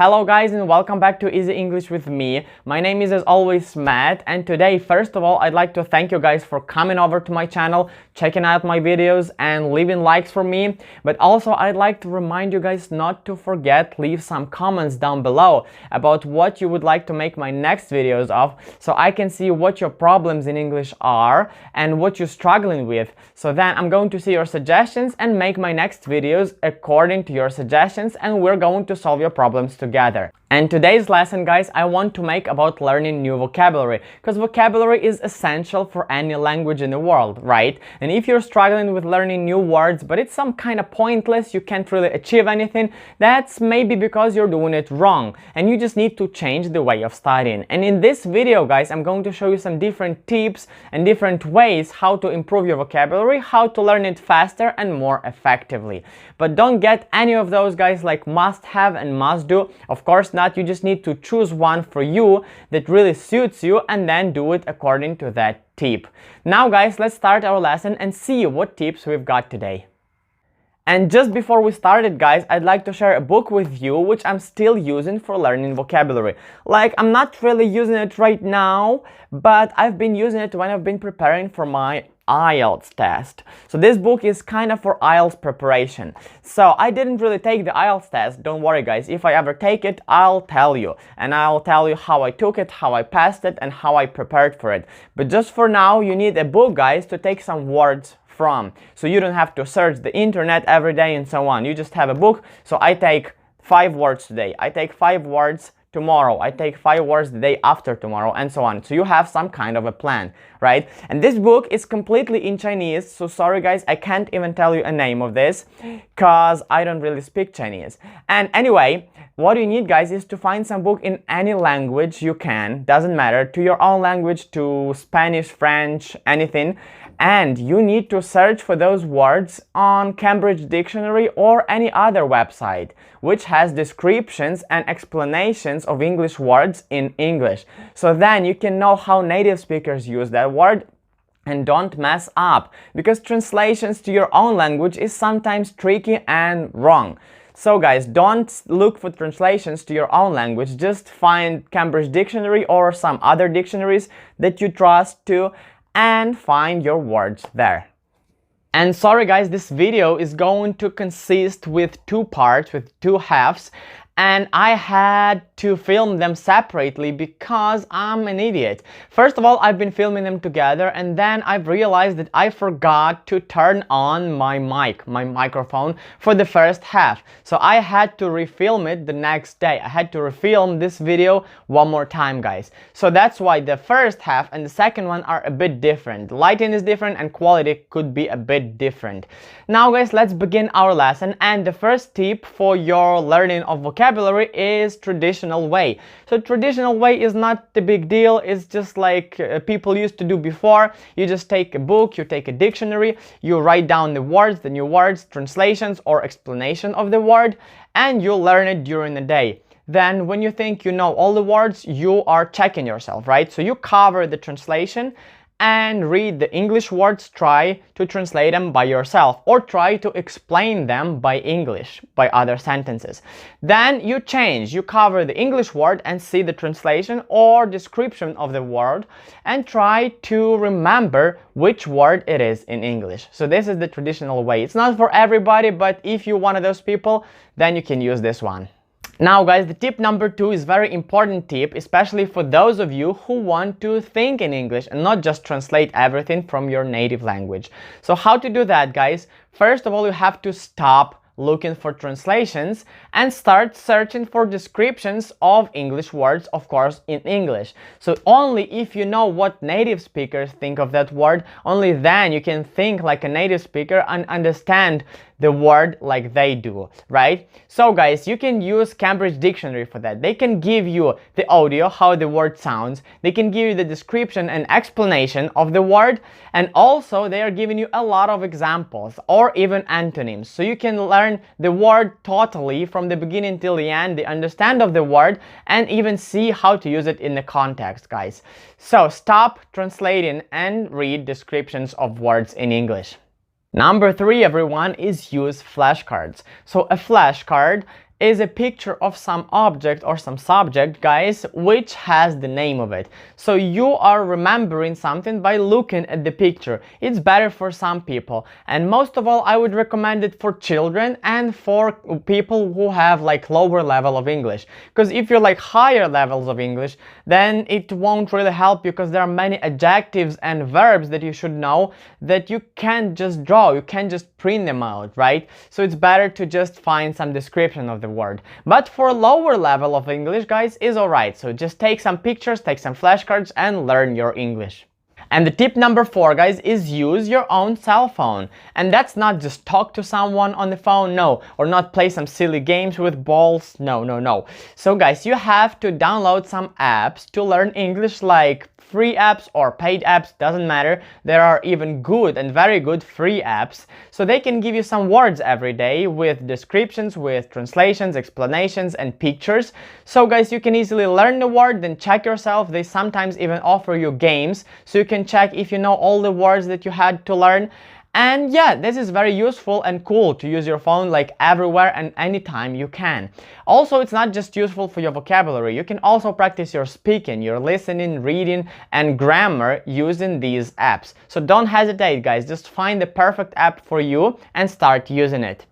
Hello guys and welcome back to Easy English with me. My name is as always Matt, and today first of all I'd like to thank you guys for coming over to my channel, checking out my videos and leaving likes for me. But also I'd like to remind you guys not to forget, leave some comments down below about what you would like to make my next videos of, so I can see what your problems in English are and what you're struggling with. So then I'm going to see your suggestions and make my next videos according to your suggestions, and we're going to solve your problems together. And today's lesson, guys, I want to make about learning new vocabulary, because vocabulary is essential for any language in the world, right? And if you're struggling with learning new words, but it's some kind of pointless, you can't really achieve anything, that's maybe because you're doing it wrong and you just need to change the way of studying. And in this video, guys, I'm going to show you some different tips and different ways how to improve your vocabulary, how to learn it faster and more effectively. But don't get any of those, guys, like must have and must do. Of course not. You just need to choose one for you that really suits you and then do it according to that tip. Now guys, let's start our lesson and see what tips we've got today. And just before we started, guys, I'd like to share a book with you which I'm still using for learning vocabulary. Like, I'm not really using it right now, but I've been using it when I've been preparing for my IELTS test. So this book is kind of for IELTS preparation. So I didn't really take the IELTS test. Don't worry, guys. If I ever take it, I'll tell you. And I'll tell you how I took it, how I passed it, and how I prepared for it. But just for now, you need a book, guys, to take some words from. So you don't have to search the internet every day and so on. You just have a book. So I take 5 words today. I take 5 words tomorrow. I take 5 words the day after tomorrow, and so on. So you have some kind of a plan, right? And this book is completely in Chinese. So sorry guys, I can't even tell you a name of this because I don't really speak Chinese. And anyway, what you need, guys, is to find some book in any language you can. Doesn't matter, to your own language, to Spanish, French, anything. And you need to search for those words on Cambridge Dictionary or any other website which has descriptions and explanations of English words in English. So then you can know how native speakers use that word and don't mess up, because translations to your own language is sometimes tricky and wrong. So guys, don't look for translations to your own language. Just find Cambridge Dictionary or some other dictionaries that you trust to and find your words there. And sorry guys, this video is going to consist with 2 parts, with 2 halves, and I had to film them separately because I'm an idiot. First of all, I've been filming them together, and then I've realized that I forgot to turn on my microphone for the first half. So I had to refilm it the next day. I had to refilm this video one more time, guys. So that's why the first half and the second one are a bit different. Lighting is different and quality could be a bit different. Now guys, let's begin our lesson, and the first tip for your learning of vocabulary is traditional way. So traditional way is not the big deal. It's just like people used to do before. You just take a book, you take a dictionary, you write down the words, the new words, translations or explanation of the word, and you learn it during the day. Then when you think you know all the words, you are checking yourself, right? So you cover the translation and read the English words, try to translate them by yourself or try to explain them by English, by other sentences. Then you change, you cover the English word and see the translation or description of the word and try to remember which word it is in English. So this is the traditional way. It's not for everybody, but if you're one of those people, then you can use this one. Now guys, the tip number 2 is very important tip, especially for those of you who want to think in English and not just translate everything from your native language. So how to do that, guys? First of all, you have to stop looking for translations and start searching for descriptions of English words, of course, in English. So only if you know what native speakers think of that word, only then you can think like a native speaker and understand the word like they do, right? So guys, you can use Cambridge Dictionary for that. They can give you the audio, how the word sounds. They can give you the description and explanation of the word, and also they are giving you a lot of examples or even antonyms. So you can learn the word totally from the beginning till the end, the understand of the word, and even see how to use it in the context, guys. So stop translating and read descriptions of words in English. Number 3, everyone, is use flashcards. So a flashcard is a picture of some object or some subject, guys, which has the name of it. So you are remembering something by looking at the picture. It's better for some people, and most of all I would recommend it for children and for people who have like lower level of English, because if you're like higher levels of English, then it won't really help you, because there are many adjectives and verbs that you should know that you can't just draw, you can't just print them out, right? So it's better to just find some description of the word. But for lower level of English, guys, is alright. So just take some pictures, take some flashcards and learn your English. And the tip number 4, guys, is use your own cell phone. And that's not just talk to someone on the phone, no, or not play some silly games with balls, no. So guys, you have to download some apps to learn English, like free apps or paid apps, doesn't matter. There are even good and very good free apps, so they can give you some words every day with descriptions, with translations, explanations and pictures. So guys, you can easily learn the word, then check yourself. They sometimes even offer you games, so you can check if you know all the words that you had to learn. And yeah, this is very useful and cool to use your phone like everywhere and anytime you can. Also, it's not just useful for your vocabulary. You can also practice your speaking, your listening, reading and grammar using these apps. So don't hesitate, guys. Just find the perfect app for you and start using it.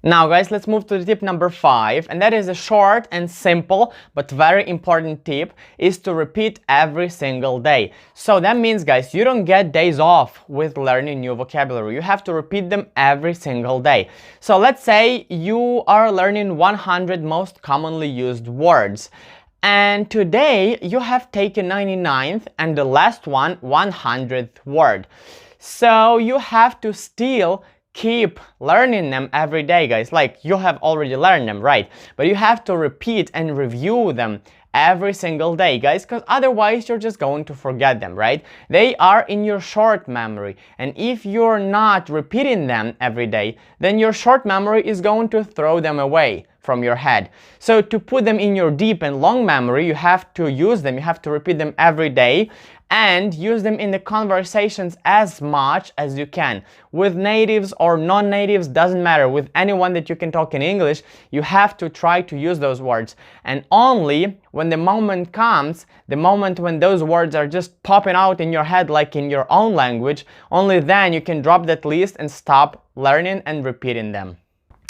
Now guys, let's move to the tip number 5, and that is a short and simple but very important tip, is to repeat every single day. So that means, guys, you don't get days off with learning new vocabulary. You have to repeat them every single day. So let's say you are learning 100 most commonly used words. And today you have taken 99th and the last one 100th word. So you have to still keep learning them every day, guys. Like, you have already learned them, right? But you have to repeat and review them every single day, guys, because otherwise you're just going to forget them, right? They are in your short memory, and if you're not repeating them every day, then your short memory is going to throw them away from your head. So to put them in your deep and long memory, you have to use them, you have to repeat them every day, and use them in the conversations as much as you can. With natives or non-natives, doesn't matter. With anyone that you can talk in English, you have to try to use those words. And only when the moment comes, the moment when those words are just popping out in your head like in your own language, only then you can drop that list and stop learning and repeating them.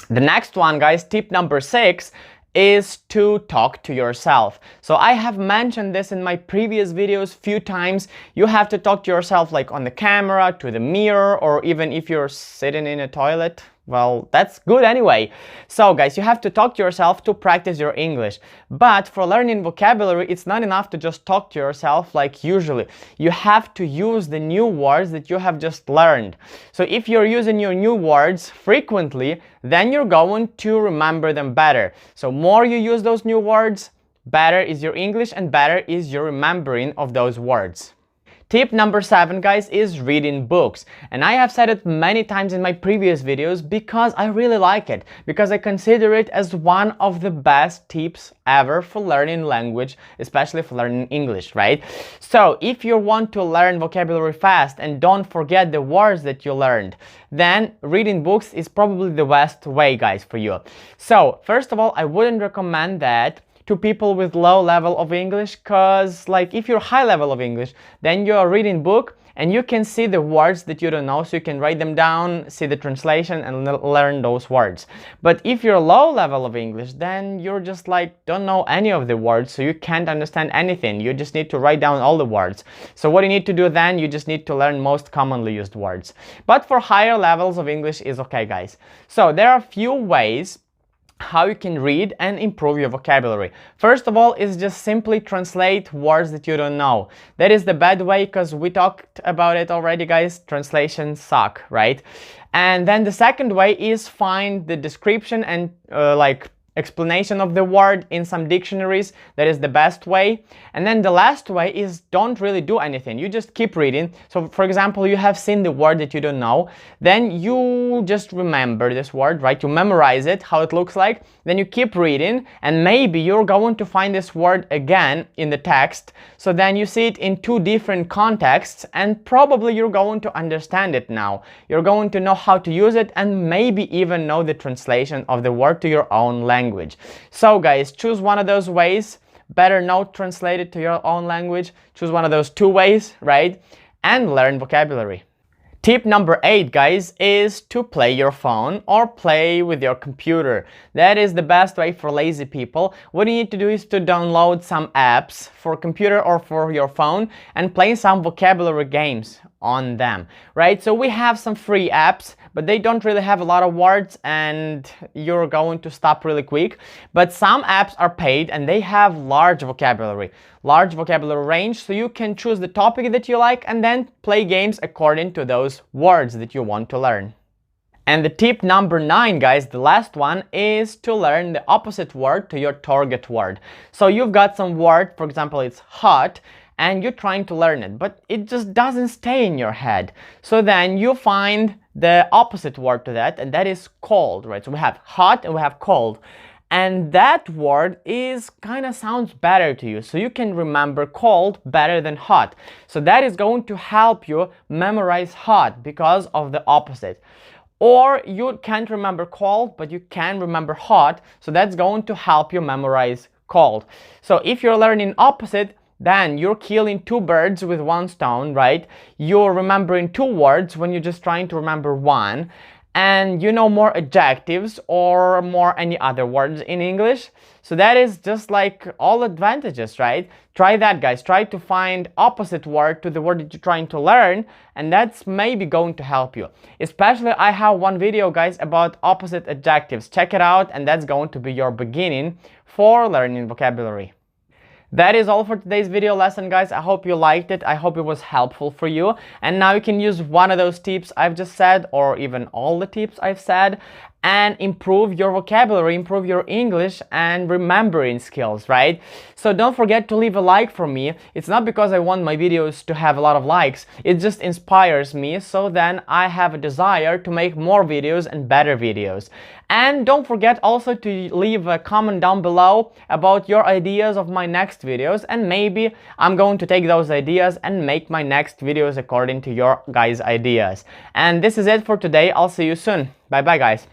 The next one, guys, tip number 6, is to talk to yourself. So I have mentioned this in my previous videos few times. You have to talk to yourself like on the camera, to the mirror, or even if you're sitting in a toilet. Well, that's good anyway. So guys, you have to talk to yourself to practice your English. But for learning vocabulary, it's not enough to just talk to yourself like usually. You have to use the new words that you have just learned. So if you're using your new words frequently, then you're going to remember them better. So more you use those new words, better is your English and better is your remembering of those words. Tip number 7, guys, is reading books. And I have said it many times in my previous videos because I really like it, because I consider it as one of the best tips ever for learning language, especially for learning English, right? So if you want to learn vocabulary fast and don't forget the words that you learned, then reading books is probably the best way, guys, for you. So first of all, I wouldn't recommend that to people with low level of English, because like if you're high level of English, then you're reading book and you can see the words that you don't know, so you can write them down, see the translation and learn those words. But if you're low level of English, then you're just like don't know any of the words, so you can't understand anything. You just need to write down all the words. So what you need to do then, you just need to learn most commonly used words. But for higher levels of English is okay, guys. So there are a few ways how you can read and improve your vocabulary. First of all is just simply translate words that you don't know. That is the bad way, because we talked about it already, guys. Translations suck, right? And then the second way is find the description and like explanation of the word in some dictionaries. That is the best way. And then the last way is don't really do anything. You just keep reading. So for example, you have seen the word that you don't know, then you just remember this word, right? You memorize it, how it looks like, then you keep reading, and maybe you're going to find this word again in the text. So then you see it in two different contexts, and probably you're going to understand it now. You're going to know how to use it and maybe even know the translation of the word to your own language. language. So guys, choose one of those ways. Better not translate it to your own language. Choose one of those two ways, right? And learn vocabulary. Tip number 8, guys, is to play your phone or play with your computer. That is the best way for lazy people. What you need to do is to download some apps for computer or for your phone and play some vocabulary games on them, right? So we have some free apps, but they don't really have a lot of words and you're going to stop really quick. But some apps are paid and they have large vocabulary range, so you can choose the topic that you like and then play games according to those words that you want to learn. And the tip number 9, guys, the last one, is to learn the opposite word to your target word. So you've got some word, for example, it's hot, and you're trying to learn it, but it just doesn't stay in your head. So then you find the opposite word to that, and that is cold, right? So we have hot and we have cold. And that word is kind of sounds better to you, so you can remember cold better than hot. So that is going to help you memorize hot because of the opposite. Or you can't remember cold, but you can remember hot, so that's going to help you memorize cold. So if you're learning opposite, then you're killing two birds with one stone, right? You're remembering two words when you're just trying to remember one. And you know more adjectives or more any other words in English. So that is just like all advantages, right? Try that, guys. Try to find opposite word to the word that you're trying to learn, and that's maybe going to help you. Especially I have one video, guys, about opposite adjectives. Check it out, and that's going to be your beginning for learning vocabulary. That is all for today's video lesson, guys. I hope you liked it. I hope it was helpful for you. And now you can use one of those tips I've just said, or even all the tips I've said, and improve your vocabulary, improve your English and remembering skills, right? So don't forget to leave a like for me. It's not because I want my videos to have a lot of likes. It just inspires me, so then I have a desire to make more videos and better videos. And don't forget also to leave a comment down below about your ideas of my next videos, and maybe I'm going to take those ideas and make my next videos according to your guys' ideas. And this is it for today. I'll see you soon. Bye bye, guys.